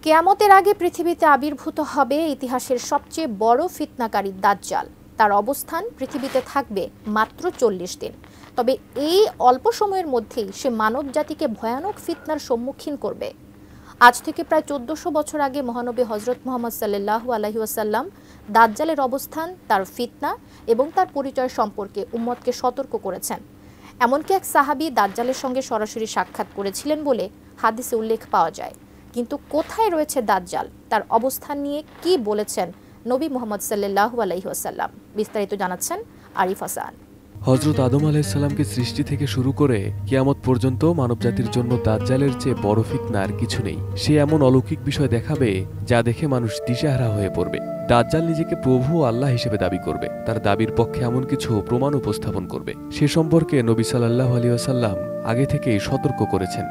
কিয়ামতের আগে পৃথিবীতে আবির্ভূত হবে ইতিহাসের সবচেয়ে বড় ফিতনাকারী দাজ্জাল। তার অবস্থান পৃথিবীতে থাকবে মাত্র ৪০ দিন। তবে এই অল্প সময়ের মধ্যেই সে মানব জাতিকে ভয়ানক ফিতনার সম্মুখীন করবে। আজ থেকে প্রায় ১৪০০ বছর আগে মহানবী হযরত মুহাম্মদ সাল্লাল্লাহু আলাইহি ওয়াসাল্লাম দাজ্জালের অবস্থান, তার ফিতনা এবং তার পরিচয় সম্পর্কে উম্মতকে সতর্ক করেছেন। এমনকি এক সাহাবী দাজ্জালের সঙ্গে সরাসরি সাক্ষাৎ করেছিলেন বলে হাদিসে উল্লেখ পাওয়া যায়। কিন্তু কোথায় রয়েছে দাজ্জাল, তার অবস্থান নিয়ে কি বলেছেন নবী মুহাম্মদ সাল্লাল্লাহু আলাইহি ওয়াসাল্লাম, বিস্তারিত জানাচ্ছেন আরিফ হাসান। হযরত আদম আলাইহিস সালামকে সৃষ্টি থেকে শুরু করে কিয়ামত পর্যন্ত মানবজাতির জন্য দাজ্জালের চেয়ে বড় ফিতনা আর কিছু নেই। সে এমন অলৌকিক বিষয় দেখাবে যা দেখে মানুষ দিশেহারা হয়ে পড়বে। দাজ্জাল নিজেকে প্রভু ও আল্লাহ হিসেবে দাবি করবে। তার দাবির পক্ষে এমন কিছু প্রমাণ উপস্থাপন করবে সে সম্পর্কে নবী সাল্লাল্লাহু আলাইহি ওয়াসাল্লাম আগে থেকেই সতর্ক করেছেন।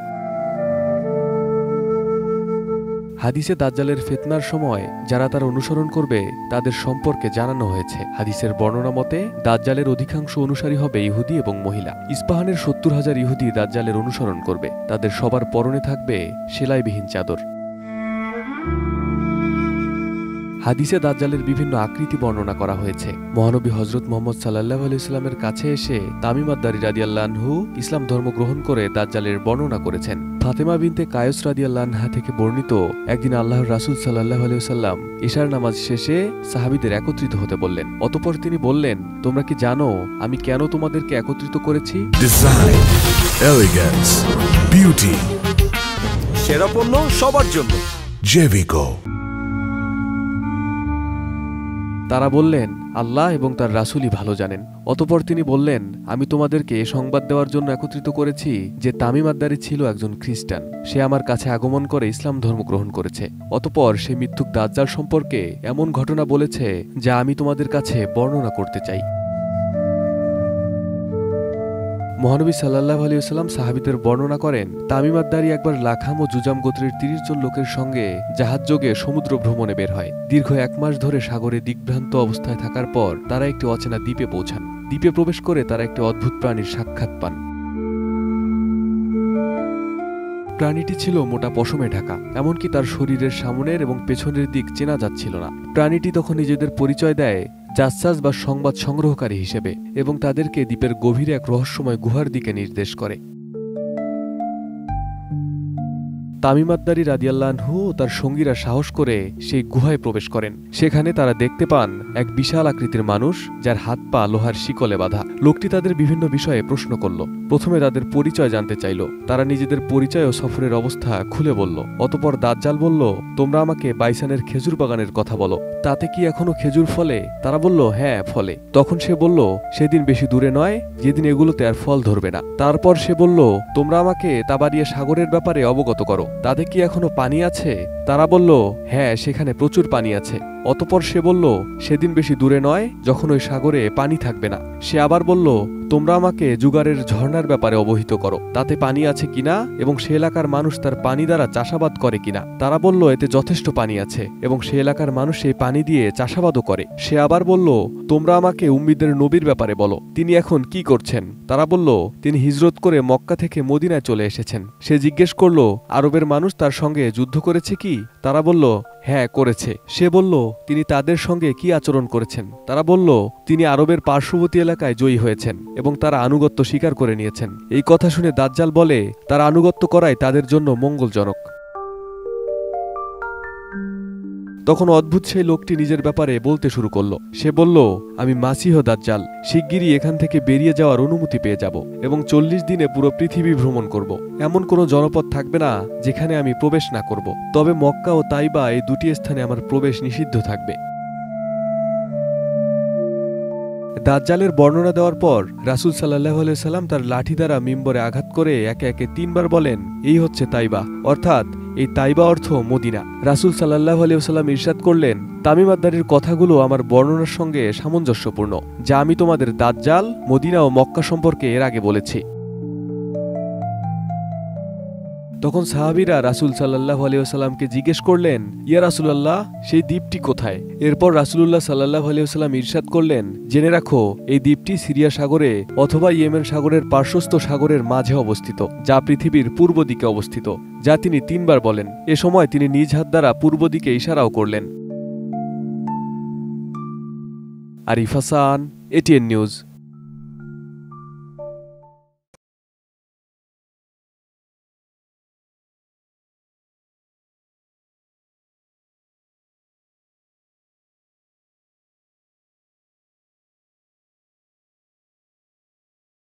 হাদিসে দাজ্জালের ফিতনার সময় যারা তার অনুসরণ করবে তাদের সম্পর্কে জানানো হয়েছে। হাদিসের বর্ণনা মতে দাজ্জালের অধিকাংশ অনুসারী হবে ইহুদি এবং মহিলা। ইস্পাহানের ৭০,০০০ ইহুদি দাজ্জালের অনুসরণ করবে। তাদের সবার পরনে থাকবে সেলাইবিহীন চাদর। হাদিসে দাজ্জালের বিভিন্ন আকৃতি বর্ণনা করা হয়েছে। মহানবী হযরত মুহাম্মদ সাল্লাল্লাহু আলাইহি ওয়াসাল্লামের কাছে এসে তামিম আদ-দারি রাদিয়াল্লাহু আনহু ইসলাম ধর্ম গ্রহণ করে দাজ্জালের বর্ণনা করেছেন। ফাতেমা বিনতে কায়স রাদিয়াল্লাহু আনহা থেকে বর্ণিত, একদিন আল্লাহর রাসূল সাল্লাল্লাহু আলাইহি ওয়াসাল্লাম ইশার নামাজ শেষে সাহাবীদের একত্রিত হতে বললেন। অতঃপর তিনি বললেন, তোমরা কি জানো আমি কেন তোমাদেরকে একত্রিত করেছি? ডিজাইন, এলিগেন্স, বিউটি, সেরা পণ্য সবার জন্য জেভিকো। তারা বললেন, আল্লাহ এবং তার রাসূলই ভালো জানেন। অতঃপর তিনি বললেন, আমি তোমাদেরকে সংবাদ দেওয়ার জন্য একত্রিত করেছি যে তামিম আদ-দারি ছিল একজন খ্রিস্টান। সে আমার কাছে আগমন করে ইসলাম ধর্ম গ্রহণ করেছে। অতঃপর সে মিথ্যুক দাজ্জাল সম্পর্কে এমন ঘটনা বলেছে যা আমি তোমাদের কাছে বর্ণনা করতে চাই। মহানবী সাল্লাল্লাহু আলাইহি ওয়াসাল্লাম সাহাবীদের বর্ণনা করেন, তামিম আদ-দারি একবার লাখাম ও জুজাম গোত্রের ৩০ জন লোকের সঙ্গে জাহাজযোগে সমুদ্র ভ্রমণে বের হয়। দীর্ঘ ১ মাস ধরে সাগরে দিগ্ভ্রান্ত অবস্থায় থাকার পর তারা একটি অচেনা দ্বীপে পৌঁছান। দ্বীপে প্রবেশ করে তারা একটি অদ্ভুত প্রাণীর সাক্ষাৎ পান। প্রাণীটি ছিল মোটা পশমে ঢাকা, এমনকি তার শরীরের সামনের এবং পেছনের দিক চেনা যাচ্ছিল না। প্রাণীটি তখন নিজেদের পরিচয় দেয় জাসসাস বা সংবাদ সংগ্রহকারী হিসেবে এবং তাদেরকে দ্বীপের গভীরে এক রহস্যময় গুহার দিকে নির্দেশ করে। তামিম আদ-দারি রাদিয়াল্লাহু আনহু ও তার সঙ্গীরা সাহস করে সেই গুহায় প্রবেশ করেন। সেখানে তারা দেখতে পান এক বিশাল আকৃতির মানুষ, যার হাত পা লোহার শিকলে বাঁধা। লোকটি তাদের বিভিন্ন বিষয়ে প্রশ্ন করল। প্রথমে তাদের পরিচয় জানতে চাইল। তারা নিজেদের পরিচয় ও সফরের অবস্থা খুলে বলল। অতঃপর দাজ্জাল বলল, তোমরা আমাকে বাইসানের খেজুর বাগানের কথা বলো, তাতে কি এখনো খেজুর ফলে? তারা বলল, হ্যাঁ ফলে। তখন সে বলল, সেদিন বেশি দূরে নয় যেদিন এগুলোতে আর ফল ধরবে না। তারপর সে বলল, তোমরা আমাকে তাবারিয়া সাগরের ব্যাপারে অবগত করো, তাতে কি এখনো পানি আছে? তারা বলল, হ্যাঁ সেখানে প্রচুর পানি আছে। অতঃপর সে বলল, সেদিন বেশি দূরে নয় যখন ওই সাগরে পানি থাকবে না। সে আবার বলল, তোমরা আমাকে জুগারের ঝর্ণার ব্যাপারে অবহিত করো, তাতে পানি আছে কিনা এবং সে এলাকার মানুষ তার পানি দ্বারা চাষাবাদ করে কিনা। তারা বলল, এতে যথেষ্ট পানি আছে এবং সে এলাকার মানুষ এই পানি দিয়ে চাষাবাদও করে। সে আবার বলল, তোমরা আমাকে উম্মীদের নবীর ব্যাপারে বলো, তিনি এখন কি করছেন? তারা বলল, তিনি হিজরত করে মক্কা থেকে মদিনায় চলে এসেছেন। সে জিজ্ঞেস করল, আরবের মানুষ তার সঙ্গে যুদ্ধ করেছে কি? তারা বলল, হ্যাঁ করেছে। সে বলল, তিনি তাদের সঙ্গে কি আচরণ করেছেন? তারা বলল, তিনি আরবের পার্শ্ববর্তী এলাকায় জয়ী হয়েছেন এবং তারা আনুগত্য স্বীকার করে নিয়েছেন। এই কথা শুনে দাজ্জাল বলে, তারা আনুগত্য করাই তাদের জন্য মঙ্গলজনক। তখন অদ্ভুত সেই লোকটি নিজের ব্যাপারে বলতে শুরু করল। সে বলল, আমি মাসিহ দাজ্জাল, শিগগিরই এখান থেকে বেরিয়ে যাওয়ার অনুমতি পেয়ে যাব এবং ৪০ দিনে পুরো পৃথিবী ভ্রমণ করব। এমন কোনো জনপদ থাকবে না যেখানে আমি প্রবেশ না করব, তবে মক্কা ও তাইবা এই দুটি স্থানে আমার প্রবেশ নিষিদ্ধ থাকবে। দাজ্জালের বর্ণনা দেওয়ার পর রাসূল সাল্লাল্লাহু আলাইহি ওয়াসাল্লাম তার লাঠি দ্বারা মিম্বরে আঘাত করে একে একে ৩ বার বলেন, এই হচ্ছে তাইবা, অর্থাৎ এই তাইবা অর্থ মদিনা। রাসূল সাল্লাল্লাহু আলাইহি ওয়াসাল্লাম ইরশাদ করলেন, তামিম আদ-দারির কথাগুলো আমার বর্ণনার সঙ্গে সামঞ্জস্যপূর্ণ, যা আমি তোমাদের দাজ্জাল, মদিনা ও মক্কা সম্পর্কে এর আগে বলেছি। তখন সাহাবীরা রাসূল সাল্লাল্লাহু আলাইহি ওয়াসাল্লামকে জিজ্ঞেস করলেন, ইয়া রাসূলুল্লাহ, সেই দ্বীপটি কোথায়? এরপর রাসূলুল্লাহ সাল্লাল্লাহু আলাইহি ওয়াসাল্লাম ইরশাদ করলেন, জেনে রাখো, এই দ্বীপটি সিরিয়া সাগরে অথবা ইয়েমেন সাগরের পার্শ্বস্থ সাগরের মাঝে অবস্থিত, যা পৃথিবীর পূর্ব দিকে অবস্থিত, যা তিনি 3 বার বলেন। এ সময় তিনি নিজ হাত দ্বারা পূর্ব দিকে ইশারাও করলেন। Arif Hasan, ATN news.